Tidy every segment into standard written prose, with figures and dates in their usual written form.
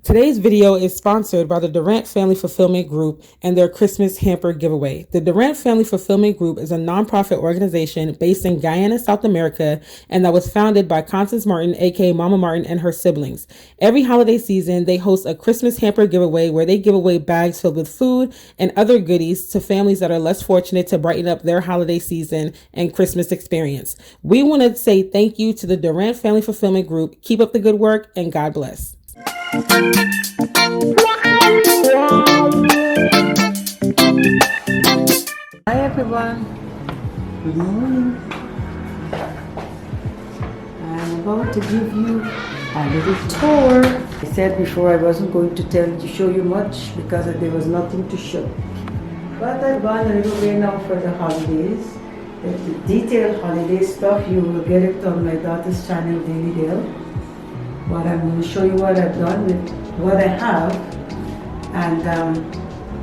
Today's video is sponsored by the Durant Family Fulfillment Group and their Christmas hamper giveaway. The Durant Family Fulfillment Group is a nonprofit organization based in Guyana, South America, and that was founded by Constance Martin, aka Mama Martin, and her siblings. Every holiday season, they host a Christmas hamper giveaway where they give away bags filled with food and other goodies to families that are less fortunate to brighten up their holiday season and Christmas experience. We want to say thank you to the Durant Family Fulfillment Group. Keep up the good work, and God bless. Hi everyone, good morning. I'm about to give you a little tour. I said before I wasn't going to show you much because there was nothing to show. But I've gone a little way now for the holidays. The detailed holiday stuff, you will get it on my daughter's channel, Daily Dale. But I'm going to show you what I've done with what I have and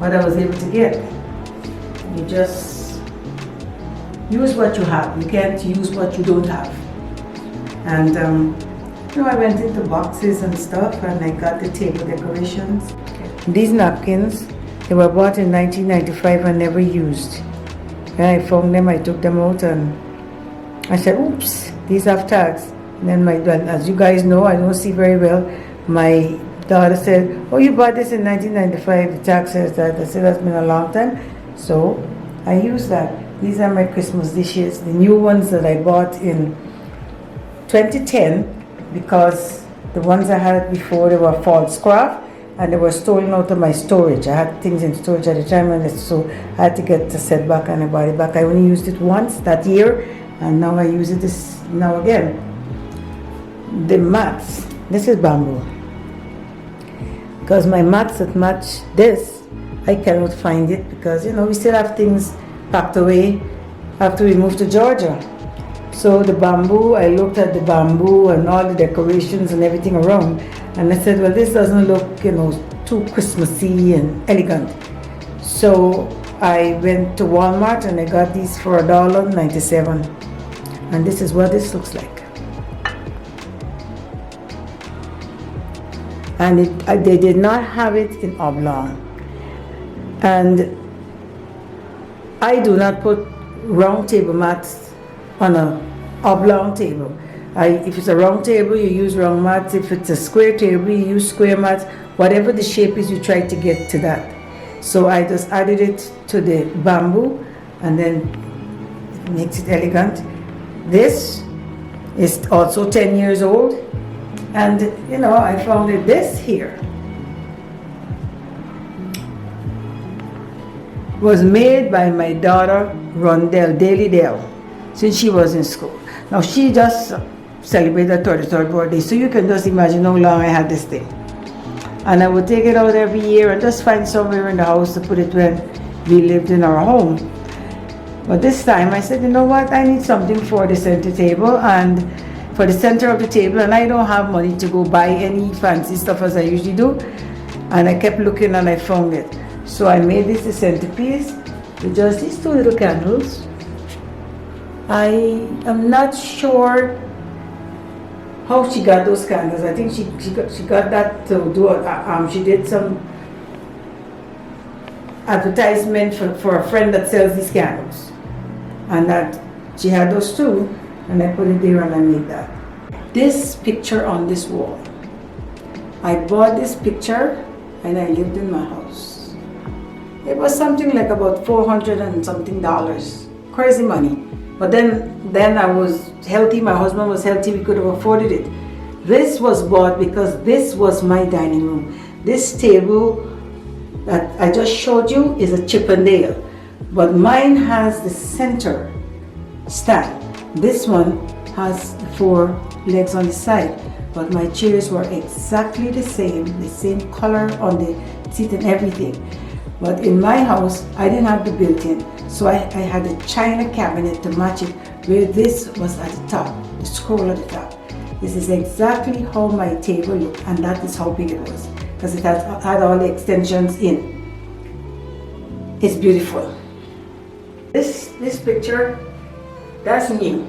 what I was able to get. You just use what you have. You can't use what you don't have. And I went into boxes and stuff and I got the table decorations. These napkins, they were bought in 1995 and never used. When I found them, I took them out and I said, oops, these have tags. And then as you guys know, I don't see very well. My daughter said, oh, you bought this in 1995. The tag says that. I said, that's been a long time. So I use that. These are my Christmas dishes, the new ones that I bought in 2010 because the ones I had before, they were false craft and they were stolen out of my storage. I had things in storage at the time and so I had to get the set back and I bought it back. I only used it once that year and now I use it now again. The mats, this is bamboo. Because my mats that match this, I cannot find it because we still have things packed away after we moved to Georgia. So the bamboo, I looked at the bamboo and all the decorations and everything around and I said, well, this doesn't look too Christmassy and elegant. So I went to Walmart and I got these for $1.97 and this is what this looks like. And they did not have it in oblong. And I do not put round table mats on a oblong table. If it's a round table, you use round mats. If it's a square table, you use square mats. Whatever the shape is, you try to get to that. So I just added it to the bamboo and then it makes it elegant. This is also 10 years old. And I found this here was made by my daughter Rondell Daily Dale since she was in school. Now she just celebrated her 33rd birthday, so you can just imagine how long I had this thing. And I would take it out every year and just find somewhere in the house to put it when we lived in our home. But this time I said, you know what, I need something for the center table and for the center of the table, and I don't have money to go buy any fancy stuff as I usually do. And I kept looking and I found it. So I made this a centerpiece with just these two little candles. I am not sure how she got those candles. I think she got that to do she did some advertisement for a friend that sells these candles. And that she had those two. And I put it there and I made that. This picture on this wall. I bought this picture and I lived in my house. It was something like about $400 and something. Crazy money. But then I was healthy, my husband was healthy, we could have afforded it. This was bought because this was my dining room. This table that I just showed you is a Chip and Dale. But mine has the center stand. This one has the 4 legs on the side, but my chairs were exactly the same color on the seat and everything. But in my house, I didn't have the built-in, so I had a china cabinet to match it, where this was at the top, the scroll at the top. This is exactly how my table looked, and that is how big it was, because it had all the extensions in. It's beautiful. This picture, that's new,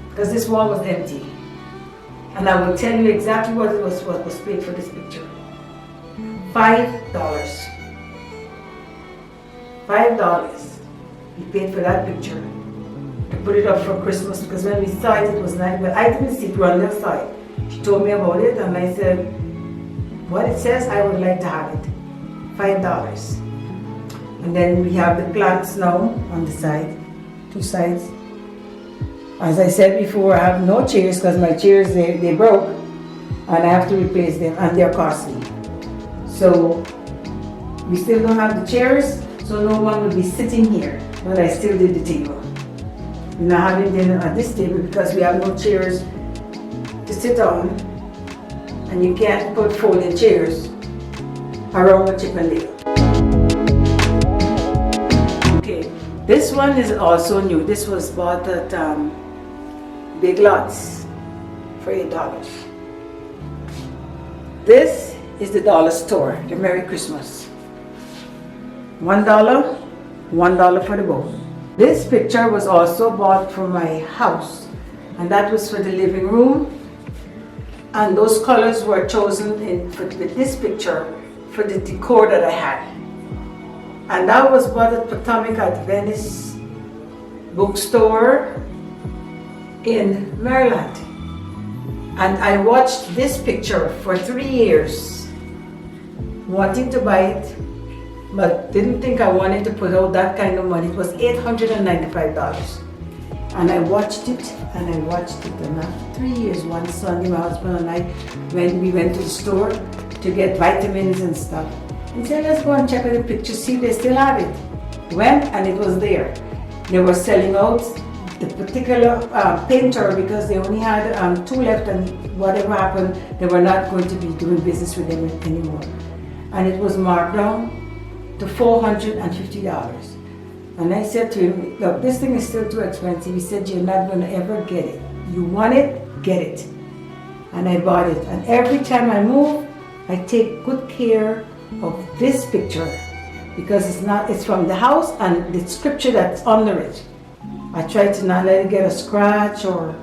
because this wall was empty. And I will tell you exactly what was paid for this picture. $5. $5. We paid for that picture. To put it up for Christmas, because when we saw it, it was nice, but I didn't see it on the side. She told me about it and I said, what it says, I would like to have it. $5. And then we have the plants now on the side, two sides. As I said before, I have no chairs because my chairs, they broke and I have to replace them and they're costly. So we still don't have the chairs, so no one will be sitting here, but I still did the table. We're not having dinner at this table because we have no chairs to sit on and you can't put folding chairs around a chicken leg. Okay, this one is also new. This was bought at Big Lots for $8. This is the dollar store, the Merry Christmas. $1, $1 for the bowl. This picture was also bought for my house, and that was for the living room. And those colors were chosen with this picture for the decor that I had. And that was bought at Potomac at Venice bookstore in Maryland. And I watched this picture for 3 years, wanting to buy it, but didn't think I wanted to put out that kind of money. It was $895. And I watched it, and I watched it, and after 3 years, one Sunday, my husband and I, when we went to the store to get vitamins and stuff, and said, let's go and check out the picture, see if they still have it. Went, and it was there. They were selling out the particular painter because they only had 2 left, and whatever happened, they were not going to be doing business with them anymore. And it was marked down to $450. And I said to him, look, this thing is still too expensive. He said, you're not going to ever get it. You want it, get it. And I bought it. And every time I move, I take good care of this picture because it's from the house and the scripture that's under it. I try to not let it get a scratch or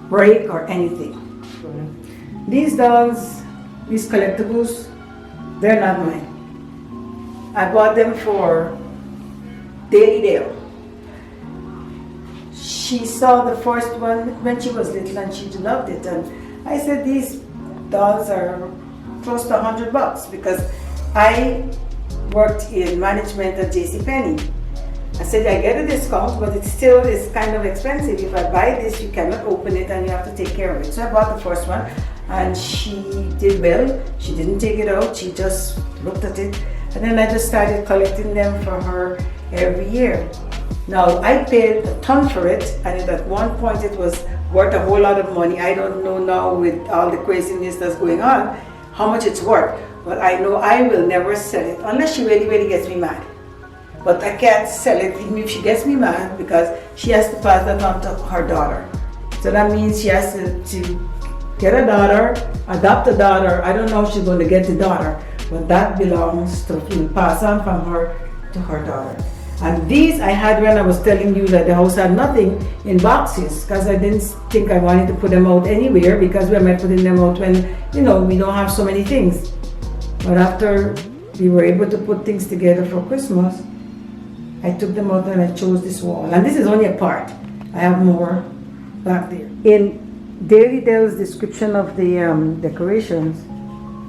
break or anything. These dolls, these collectibles, they're not mine. I bought them for Daily Dale. She saw the first one when she was little and she loved it. And I said, these dolls are close to $100 because I worked in management at JCPenney. I said, I get a discount, but it still is kind of expensive. If I buy this, you cannot open it and you have to take care of it. So I bought the first one and she did well. She didn't take it out, she just looked at it. And then I just started collecting them for her every year. Now, I paid a ton for it, and at one point it was worth a whole lot of money. I don't know now with all the craziness that's going on how much it's worth, but I know I will never sell it unless she really, really gets me mad. But I can't sell it even if she gets me mad because she has to pass that on to her daughter. So that means she has to get a daughter, adopt a daughter. I don't know if she's going to get the daughter, but that belongs to pass on from her to her daughter. And these I had when I was telling you that the house had nothing in boxes because I didn't think I wanted to put them out anywhere because we might putting them out when, we don't have so many things. But after we were able to put things together for Christmas, I took them out and I chose this wall. And this is only a part. I have more back there. In Daily Dale's description of the decorations,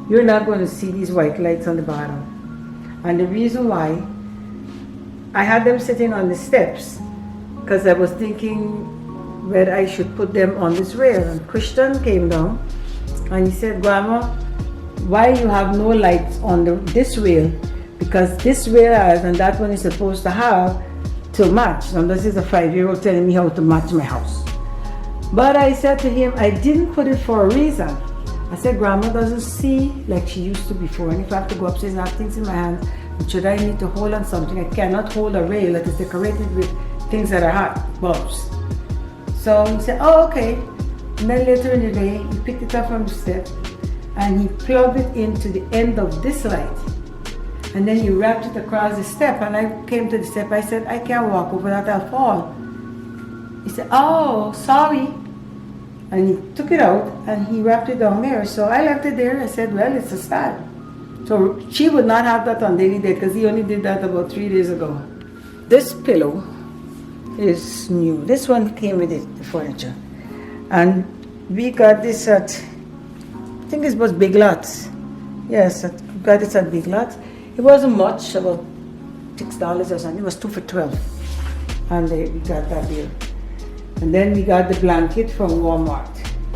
you're not going to see these white lights on the bottom. And the reason why, I had them sitting on the steps because I was thinking whether I should put them on this rail. And Christian came down and he said, Grandma, why you have no lights on this rail? Because this rail has, and that one is supposed to have to match. And this is a 5-year-old telling me how to match my house. But I said to him, I didn't put it for a reason. I said, Grandma doesn't see like she used to before. And if I have to go upstairs and have things in my hands, should I need to hold on something? I cannot hold a rail that is decorated with things that are hot, bulbs. So he said, oh, okay. And then later in the day, he picked it up from the step and he plugged it into the end of this light. And then he wrapped it across the step. And I came to the step, I said, I can't walk over that, I'll fall. He said, oh, sorry. And he took it out and he wrapped it down there. So I left it there. I said, well, it's a style. So she would not have that on daily day because he only did that about 3 days ago. This pillow is new. This one came with it, the furniture. And we got this at, I think it was Big Lots. Yes, we got this at Big Lots. It wasn't much, about $6 or something. It was 2 for $12. And we got that deal. And then we got the blanket from Walmart.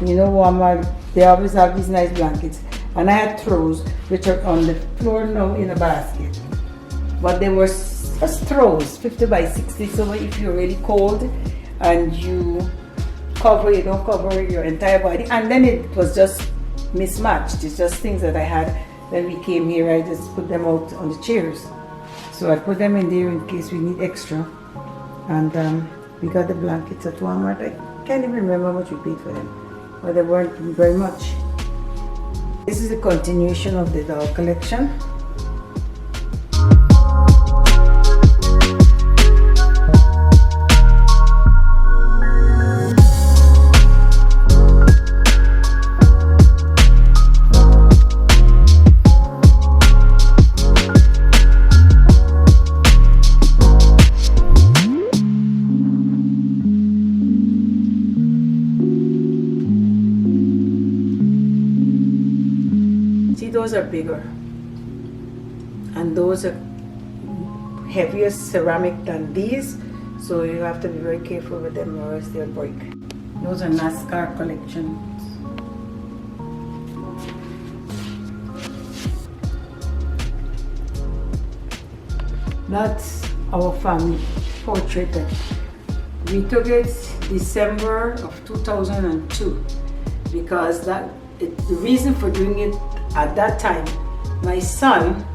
You know, Walmart, they always have these nice blankets. And I had throws, which are on the floor now in a basket. But they were just throws, 50 by 60. So if you're really cold and you don't cover your entire body. And then it was just mismatched. It's just things that I had when we came here. I just put them out on the chairs. So I put them in there in case we need extra. And we got the blankets at Walmart. I can't even remember how much we paid for them, but they weren't very much. This is a continuation of the doll collection. Those are bigger and those are heavier ceramic than these, so you have to be very careful with them or else they'll break. Those are NASCAR collections. That's our family portrait. We took it December of 2002 because the reason for doing it at that time, my son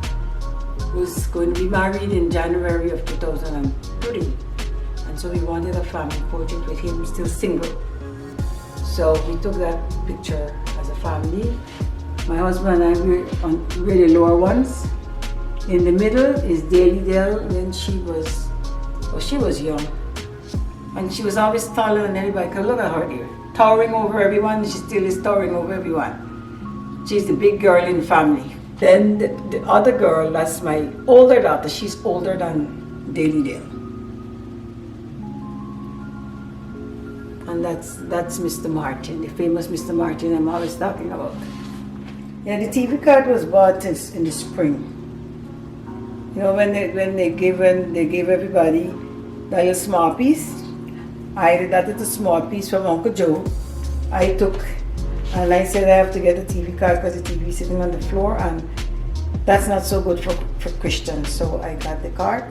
was going to be married in January of 2003, and so we wanted a family portrait with him still single. So we took that picture as a family. My husband and I were on really lower ones. In the middle is Daily Dell when she was young, and she was always taller than anybody. Cause look at her there, towering over everyone. She still is towering over everyone. She's the big girl in the family. Then the other girl, that's my older daughter, she's older than Daily Dale. And that's Mr. Martin, the famous Mr. Martin I'm always talking about. Yeah, the TV card was bought in the spring. You know, when they gave everybody that little small piece, I did that little small piece from Uncle Joe. I took. And I said I have to get a TV card because the TV is sitting on the floor and that's not so good for Christians. So I got the card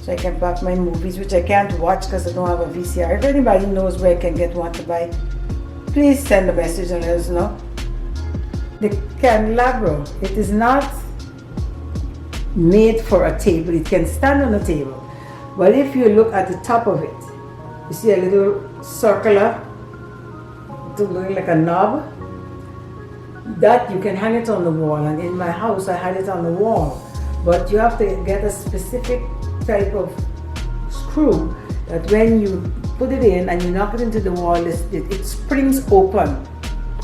so I can back my movies, which I can't watch because I don't have a VCR. If anybody knows where I can get one to buy, please send a message and let us know. The candelabra, it is not made for a table. It can stand on a table. But if you look at the top of it, you see a little circular, looking like a knob, that you can hang it on the wall. And in my house I had it on the wall, but you have to get a specific type of screw that when you put it in and you knock it into the wall, it springs open,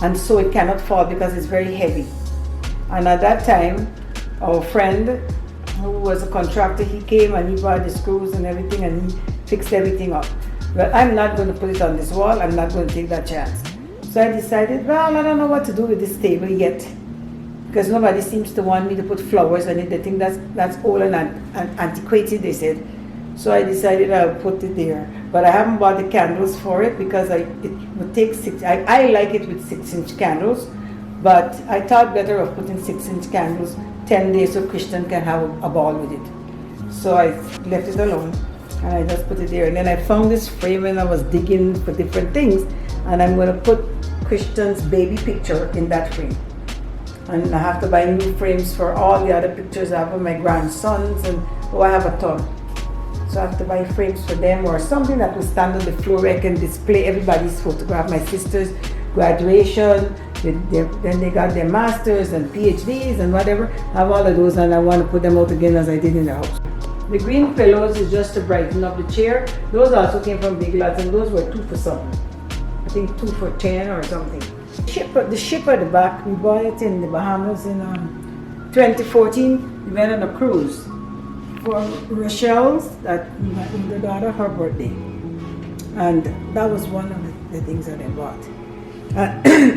and so it cannot fall because it's very heavy. And at that time, our friend who was a contractor, he came and he brought the screws and everything and he fixed everything up. But I'm not going to put it on this wall. I'm not going to take that chance. So I decided, well, I don't know what to do with this table yet, because nobody seems to want me to put flowers on it. They think that's old and antiquated, they said. So I decided I'll put it there. But I haven't bought the candles for it because it would take I like it with 6-inch candles, but I thought better of putting 6-inch candles 10 days so Christian can have a ball with it. So I left it alone and I just put it there. And then I found this frame and I was digging for different things, and I'm going to put Christian's baby picture in that frame. And I have to buy new frames for all the other pictures I have of my grandsons, and I have a ton. So I have to buy frames for them or something that will stand on the floor where I can display everybody's photograph. My sister's graduation, then they got their masters and PhDs and whatever. I have all of those and I want to put them out again as I did in the house. The green pillows is just to brighten up the chair. Those also came from Big Lots and those were 2 for something. I think 2 for $10 or something. The ship at the back, we bought it in the Bahamas in 2014. We went on a cruise for Rochelle's, my older daughter, her birthday. And that was one of the things that I bought.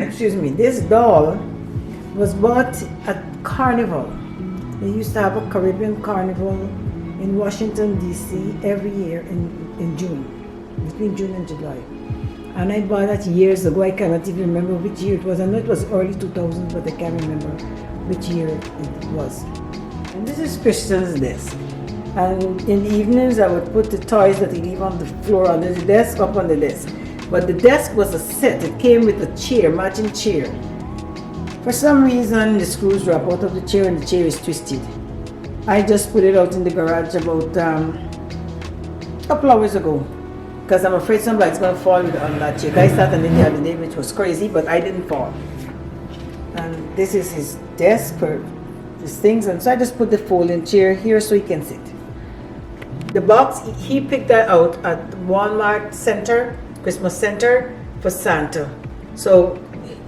Excuse me, this doll was bought at Carnival. They used to have a Caribbean Carnival in Washington, D.C. every year in June, between June and July. And I bought that years ago. I cannot even remember which year it was. I know it was early 2000s, but I can't remember which year it was. And this is Kristen's desk. And in the evenings, I would put the toys that he leave on the floor under the desk up on the desk. But the desk was a set. It came with a chair, matching chair. For some reason, the screws drop out of the chair and the chair is twisted. I just put it out in the garage about a couple hours ago because I'm afraid somebody's going to fall on that chair. I sat on it the other day, which was crazy, but I didn't fall. And this is his desk for his things, and so I just put the folding chair here so he can sit. The box, he picked that out at Walmart Center, Christmas Center, for Santa. So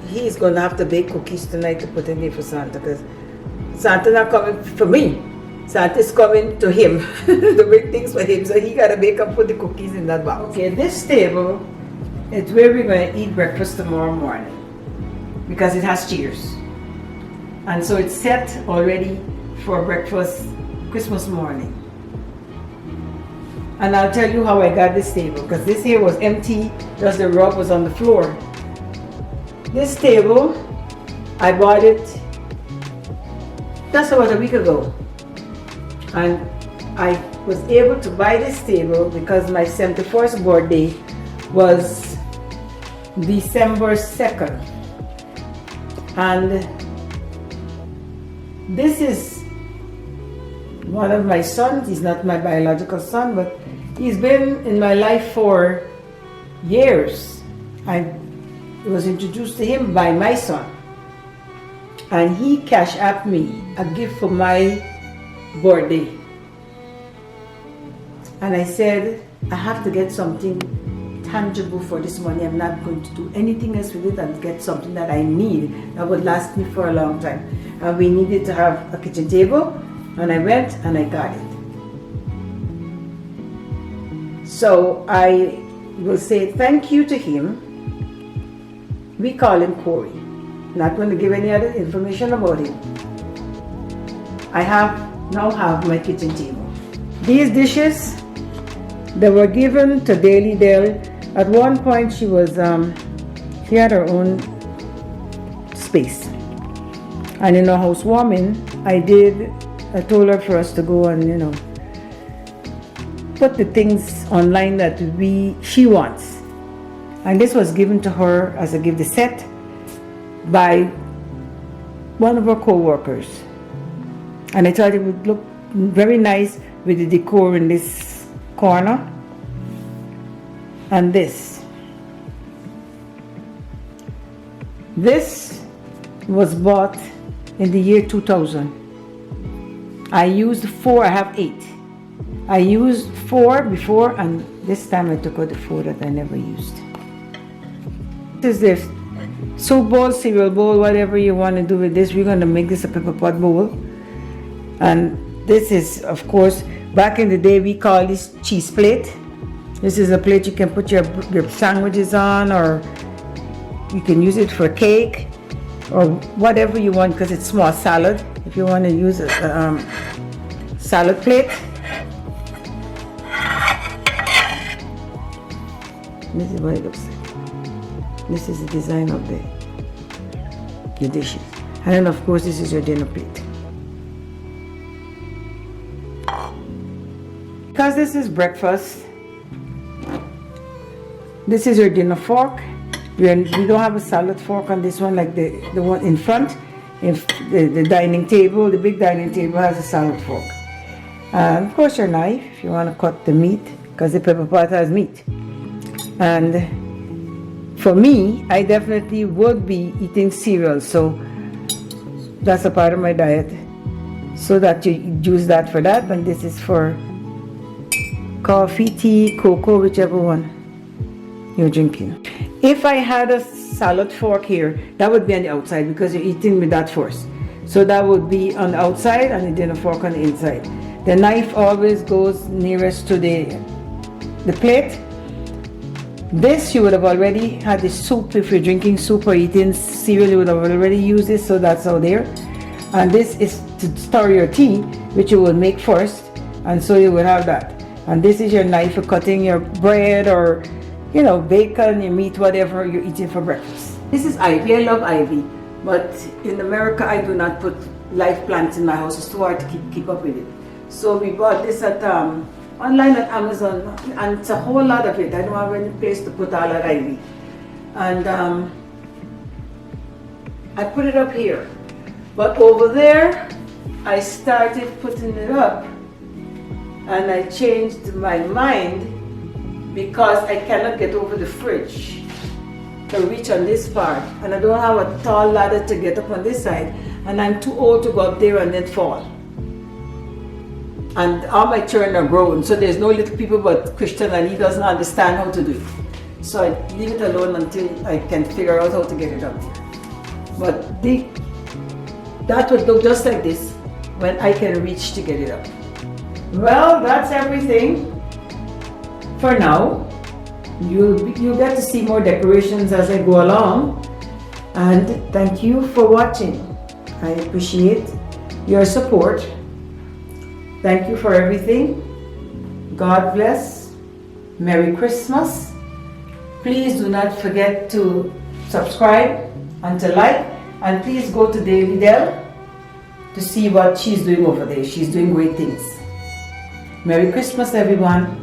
he's going to have to bake cookies tonight to put in here for Santa, because Santa's not coming for me. Santa's coming to him to bring things for him. So he got to bake and put the cookies in that box. Okay, this table is where we're going to eat breakfast tomorrow morning, because it has chairs. And so it's set already for breakfast Christmas morning. And I'll tell you how I got this table, because this here was empty, just the rug was on the floor. This table, I bought it just about a week ago. And I was able to buy this table because my 71st birthday was December 2nd. And this is one of my sons. He's not my biological son, but he's been in my life for years. I was introduced to him by my son, and he cashed out me a gift for my birthday. And I said, I have to get something tangible for this money. I'm not going to do anything else with it, and get something that I need that would last me for a long time. And we needed to have a kitchen table, and I went and I got it. So I will say thank you to him. We call him Corey. Not going to give any other information about him. I now have my kitchen table. These dishes, they were given to Daily Dell. At one point she had her own space. And in our housewarming, I told her for us to go and, put the things online that she wants. And this was given to her as a gift set by one of her co-workers. And I thought it would look very nice with the decor in this corner. And this was bought in the year 2000. I used 4, I have 8. I used 4 before, and this time I took out the 4 that I never used. This is this soup bowl, cereal bowl, whatever you want to do with this. We're going to make this a pepper pot bowl. And this is, of course, back in the day we call this cheese plate. This is a plate you can put your sandwiches on, or you can use it for cake or whatever you want, because it's small salad. If you want to use a salad plate. This is what it looks like. This is the design of the dishes. And then of course this is your dinner plate. Because this is breakfast, this is your dinner fork. We don't have a salad fork on this one like the one in front. The dining table, the big dining table has a salad fork. And of course your knife if you want to cut the meat, because the pepper pot has meat. And for me, I definitely would be eating cereal, so that's a part of my diet. So that you use that for that, and this is for coffee, tea, cocoa, whichever one you're drinking. If I had a salad fork here, that would be on the outside because you're eating with that first. So that would be on the outside and the dinner fork on the inside. The knife always goes nearest to the plate. This you would have already had the soup. If you're drinking soup or eating cereal, you would have already used this, so that's out there. And this is to store your tea, which you will make first, and so you will have that. And this is your knife for cutting your bread or, you know, bacon, your meat, whatever you're eating for breakfast. This is ivy. I love ivy, but in America I do not put live plants in my house. It's too hard to keep up with it. So we bought this at online at Amazon, and it's a whole lot of it. I don't have any place to put all that ivy. And I put it up here. But over there, I started putting it up, and I changed my mind because I cannot get over the fridge to reach on this part. And I don't have a tall ladder to get up on this side. And I'm too old to go up there and then fall. And all my children are grown, so there's no little people but Christian, and he doesn't understand how to do it. So I leave it alone until I can figure out how to get it up there. But that would look just like this when I can reach to get it up. Well, that's everything for now. You'll get to see more decorations as I go along. And thank you for watching. I appreciate your support. Thank you for everything. God bless. Merry Christmas. Please do not forget to subscribe and to like. And please go to Daily Dell to see what she's doing over there. She's doing great things. Merry Christmas, everyone.